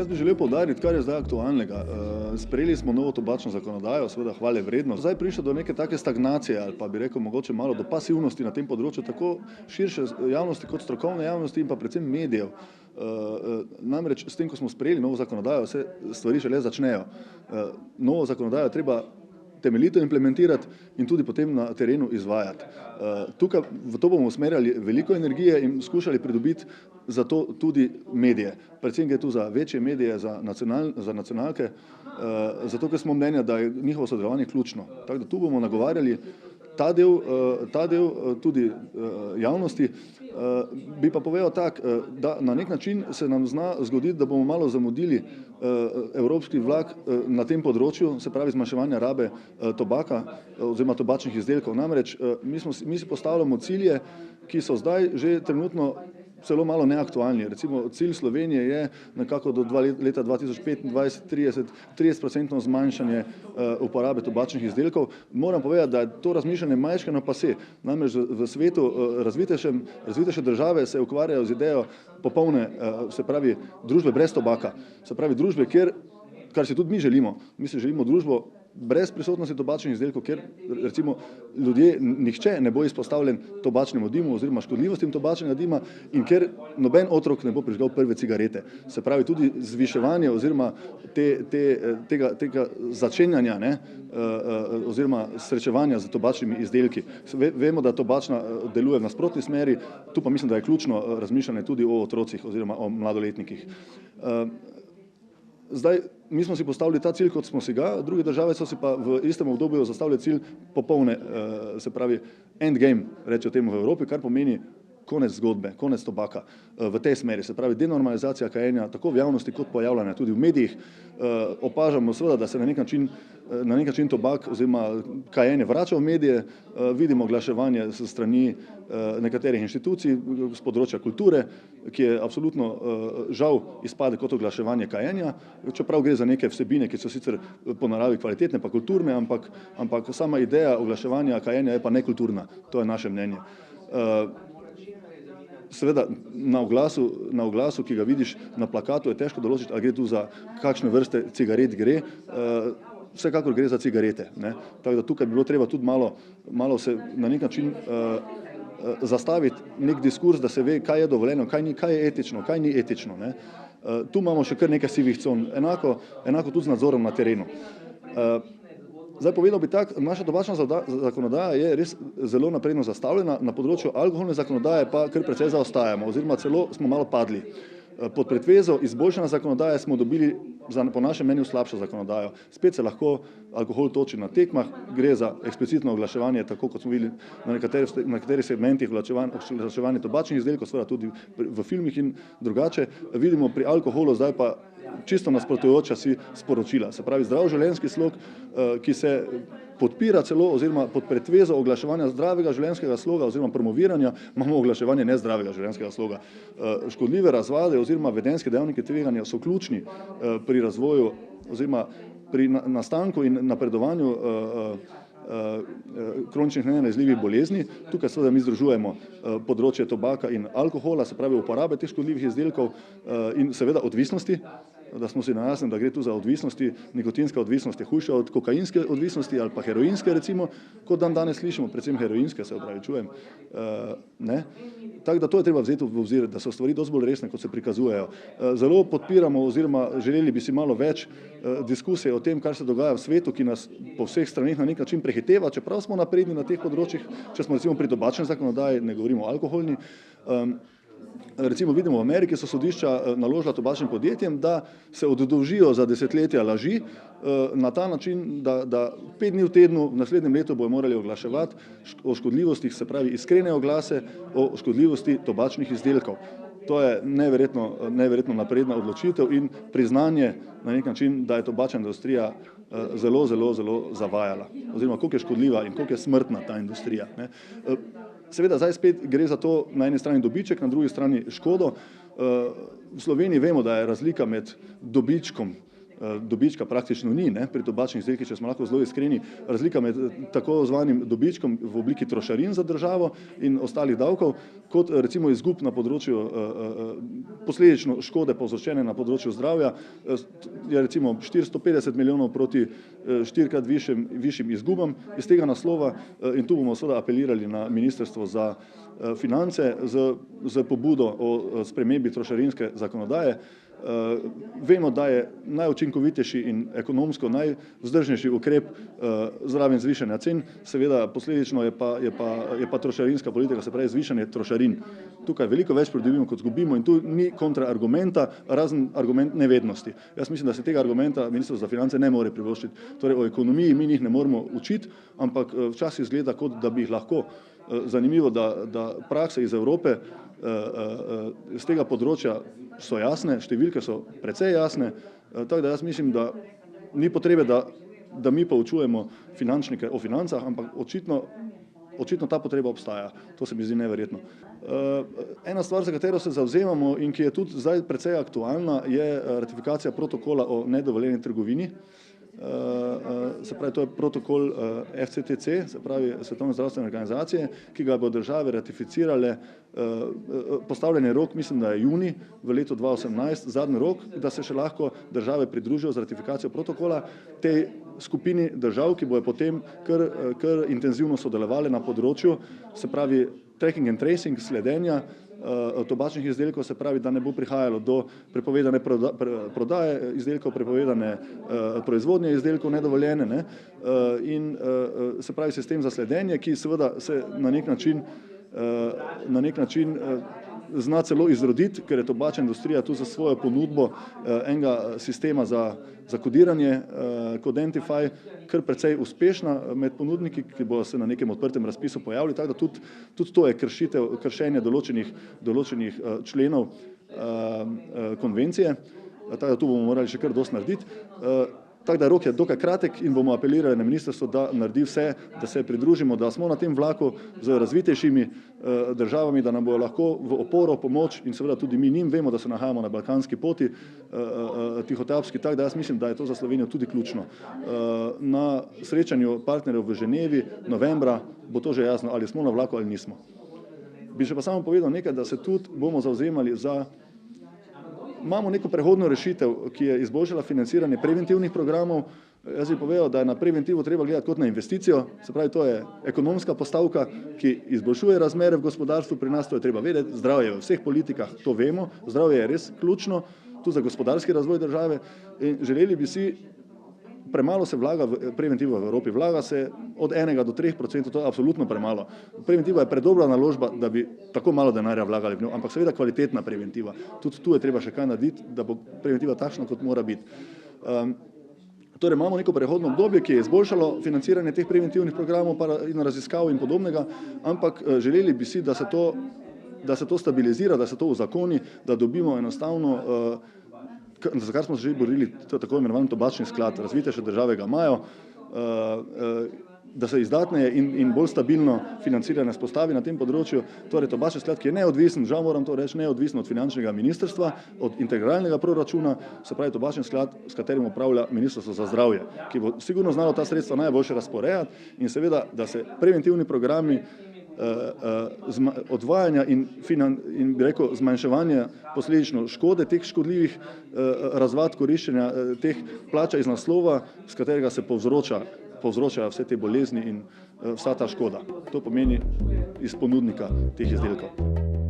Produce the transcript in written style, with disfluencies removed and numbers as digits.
Jaz bi želel poudariti, kar je zdaj aktualnega. Sprejeli smo novo tobačno zakonodajo, seveda hvale vredno. Zdaj prišlo do neke take stagnacije ali pa bi rekel mogoče malo do pasivnosti na tem področju, tako širše javnosti kot strokovne javnosti in pa predvsem medijev. Namreč s tem, ko smo sprejeli novo zakonodajo, se stvari šele začnejo. Novo zakonodajo treba temeljito implementirati in tudi potem na terenu izvajati. Tukaj v to bomo usmerjali veliko energije in skušali pridobiti za to tudi medije. Predvsem gre tu za večje medije, za nacionalke, zato ker smo mnenja, da je njihovo sodelovanje ključno. Tako da tu bomo nagovarjali ta del tudi javnosti. Bi pa povedal tako, da na nek način se nam zna zgoditi, da bomo malo zamudili evropski vlak na tem področju, se pravi zmanjševanja rabe tobaka oziroma tobačnih izdelkov. Namreč mi si postavljamo cilje, ki so zdaj že trenutno celo malo neaktualni. Recimo cilj Slovenije je nekako do leta 2025 30% zmanjšanje uporabe tobačnih izdelkov. Moram povedati, da je to razmišljanje majčkeno pase. Namreč v svetu razvitejše države se ukvarjajo z idejo popolne, se pravi, družbe brez tobaka. Se pravi, družbe, kar si tudi mi želimo. Mi si želimo družbo brez prisotnosti tobačnih izdelkov, kjer recimo nihče ne bo izpostavljen tobačnemu dimu oziroma škodljivostim tobačnega dima in kjer noben otrok ne bo prižgal prve cigarete. Se pravi, tudi zviševanje oziroma tega začenjanja oziroma srečevanja z tobačnimi izdelki. Vemo, da tobačna deluje v nasprotni smeri, tu pa mislim, da je ključno razmišljanje tudi o otrocih oziroma o mladoletnikih. Zdaj, mi smo si postavili ta cilj, kot smo si ga, druge države so si pa v istem obdobju zastavili cilj popolne, se pravi, endgame, rečejo temu v Evropi, kar pomeni konec zgodbe, konec tobaka v tej smeri, se pravi denormalizacija kajenja, tako v javnosti kot pojavljanja tudi v medijih. Opažamo seveda, da se na nek način tobak oziroma kajenje vrača v medije, vidimo oglaševanje s strani nekaterih inštitucij z področja kulture, ki je absolutno žal izpade kot oglaševanje kajenja, čeprav gre za neke vsebine, ki so sicer po naravi kvalitetne pa kulturne, ampak sama ideja oglaševanja kajenja je pa nekulturna, to je naše mnenje. Seveda na oglasu, ki ga vidiš na plakatu, je težko določiti, ali gre tu za kakšne vrste cigaret gre. Vsekakor gre za cigarete. Tako da tukaj bi bilo treba tudi malo se na nek način zastaviti nek diskurs, da se ve, kaj je dovoljeno, kaj je etično, kaj ni etično. Tu imamo še kar nekaj sivih con, enako tudi z nadzorom na terenu. Zdaj povedal bi tako, naša tobačna zakonodaja je res zelo napredno zastavljena, na področju alkoholne zakonodaje pa kar precej zaostajamo oziroma celo smo malo padli. Pod pretvezo izboljšanja zakonodaje smo dobili po našem mnenju slabšo zakonodajo. Spet se lahko alkohol toči na tekmah, gre za eksplicitno oglaševanje, tako kot smo videli na nekaterih segmentih oglaševanje tobačnih izdelkov, seveda tudi v filmih in drugače. Vidimo pri alkoholu zdaj pa čisto nasprotujoča si sporočila. Se pravi, zdrav življenjski slog, ki se podpira celo oziroma pod pretvezo oglaševanja zdravega življenjskega sloga oziroma promoviranja imamo oglaševanje nezdravega življenjskega sloga. Škodljive razvade oziroma vedenjski dejavniki tveganja so ključni pri razvoju oziroma pri nastanku in napredovanju kroničnih nenalezljivih bolezni. Tukaj seveda mi združujemo področje tobaka in alkohola, se pravi uporabe teh škodljivih izdelkov in seveda odvisnosti, da smo si na jasnem, da gre tu za odvisnosti, nikotinska odvisnost je hujša od kokainske odvisnosti ali pa heroinske recimo, kot danes slišimo, predvsem heroinske, se opravičujem. Tako da to je treba vzeti v obzir, da so stvari dosti bolj resne, kot se prikazujejo. Zelo podpiramo oziroma želeli bi si malo več diskusije o tem, kar se dogaja v svetu, ki nas po vseh straneh na nek način prehiteva, čeprav smo napredni na teh področjih, če smo recimo pri tobačni zakonodaji, ne govorimo o alkoholni. Recimo vidimo v Ameriki so sodišča naložila tobačnim podjetjem, da se oddolžijo za desetletja laži na ta način, da 5 dni v tednu v naslednjem letu bojo morali oglaševati o škodljivostih, se pravi iskrene oglase o škodljivosti tobačnih izdelkov. To je neverjetno napredna odločitev in priznanje na nek način, da je tobačna industrija zelo zavajala oziroma koliko je škodljiva in koliko je smrtna ta industrija. Seveda zdaj spet gre za to na eni strani dobiček, na drugi strani škodo. V Sloveniji vemo, da je razlika med dobičkom dobička praktično ni, ne, pri tobačnih izdelkih, če smo lahko zelo iskreni. Razlika med tako zvanim dobičkom v obliki trošarin za državo in ostalih davkov, kot recimo izgub na področju posledično škode povzročene na področju zdravja, je recimo 450 milijonov proti 4-krat višjim izgubam iz tega naslova, in tu bomo seveda apelirali na Ministrstvo za finance z pobudo o spremembi trošarinske zakonodaje. Vemo, da je najučinkovitejši in ekonomsko najvzdržnejši ukrep zraven zvišanja cen, seveda posledično je pa trošarinska politika, se pravi zvišanje trošarin. Tukaj veliko več pridobimo, kot izgubimo, in tu ni kontraargumenta, razen argument nevednosti. Jaz mislim, da se tega argumenta Ministrstvo za finance ne more privoščiti. Torej o ekonomiji mi njih ne moremo učiti, ampak včasih izgleda, kot da bi jih lahko. Zanimivo, da prakse iz Evrope z tega področja so jasne, številke so precej jasne, tako da jaz mislim, da ni potrebe, da mi poučujemo finančnike o financah, ampak očitno ta potreba obstaja. To se mi zdi neverjetno. Ena stvar, za katero se zavzemamo in ki je tudi zdaj precej aktualna, je ratifikacija protokola o nedovoljeni trgovini. Se pravi, to je protokol FCTC, se pravi Svetovne zdravstvene organizacije, ki ga bo države ratificirale. Postavljen je rok, mislim, da je junij v letu 2018, zadnji rok, da se še lahko države pridružijo z ratifikacijo protokola tej skupini držav, ki bojo potem kar intenzivno sodelovali na področju, se pravi tracking and tracing, sledenja tobačnih izdelkov, se pravi, da ne bo prihajalo do prepovedane prodaje izdelkov, prepovedane proizvodnje izdelkov nedovoljene, ne, in se pravi sistem za sledenje, ki seveda se na nek način zna celo izroditi, ker je tobačna industrija tu za svojo ponudbo enega sistema za kodiranje, Codentify, kar precej uspešna med ponudniki, ki bodo se na nekem odprtem razpisu pojavili, tako da tudi to je kršenje določenih členov konvencije, tako da tu bomo morali še kar dosti narediti. Tako da rok je dokaj kratek in bomo apelirali na ministrstvo, da naredi vse, da se pridružimo, da smo na tem vlaku z razvitejšimi državami, da nam bojo lahko v oporo, pomoč in seveda tudi mi njim. Vemo, da se nahajamo na balkanski poti, tihotapski, tako da jaz mislim, da je to za Slovenijo tudi ključno. Na srečanju partnerjev v Ženevi novembra bo to že jasno, ali smo na vlaku ali nismo. Bi še pa samo povedal nekaj, da se tudi bomo zavzemali za. Imamo neko prehodno rešitev, ki je izboljšala financiranje preventivnih programov. Jaz bi povedal, da je na preventivo treba gledati kot na investicijo, se pravi, to je ekonomska postavka, ki izboljšuje razmere v gospodarstvu, pri nas to je treba vedeti, zdravje v vseh politikah, to vemo, zdravje je res ključno, tu za gospodarski razvoj države in želeli bi si, premalo se vlaga v preventivo v Evropi, vlaga se od 1 do 3%, to je absolutno premalo. Preventiva je predobra naložba, da bi tako malo denarja vlagali v njo, ampak seveda kvalitetna preventiva. Tudi tu je treba še kaj narediti, da bo preventiva takšna, kot mora biti. Torej imamo neko prehodno obdobje, ki je izboljšalo financiranje teh preventivnih programov in raziskav in podobnega, ampak želeli bi si, da se to stabilizira, da se to uzakoni, da dobimo enostavno, za kar smo se že borili, to je tako imenovan tobačni sklad, razvitejše države ga imajo, da se izdatneje in bolj stabilno financiranje vzpostavi na tem področju. Torej tobačni sklad, ki je neodvisen, žal moram to reči, neodvisen od finančnega ministrstva, od integralnega proračuna, se pravi tobačni sklad, s katerim upravlja Ministrstvo za zdravje, ki bo sigurno znalo ta sredstva najboljše razporejati in seveda, da se preventivni programi odvajanja in bi rekel zmanjševanja posledično škode teh škodljivih razvad koriščenja teh plača iz naslova, s katerega se povzročajo vse te bolezni in vsa ta škoda. To pomeni iz ponudnika teh izdelkov.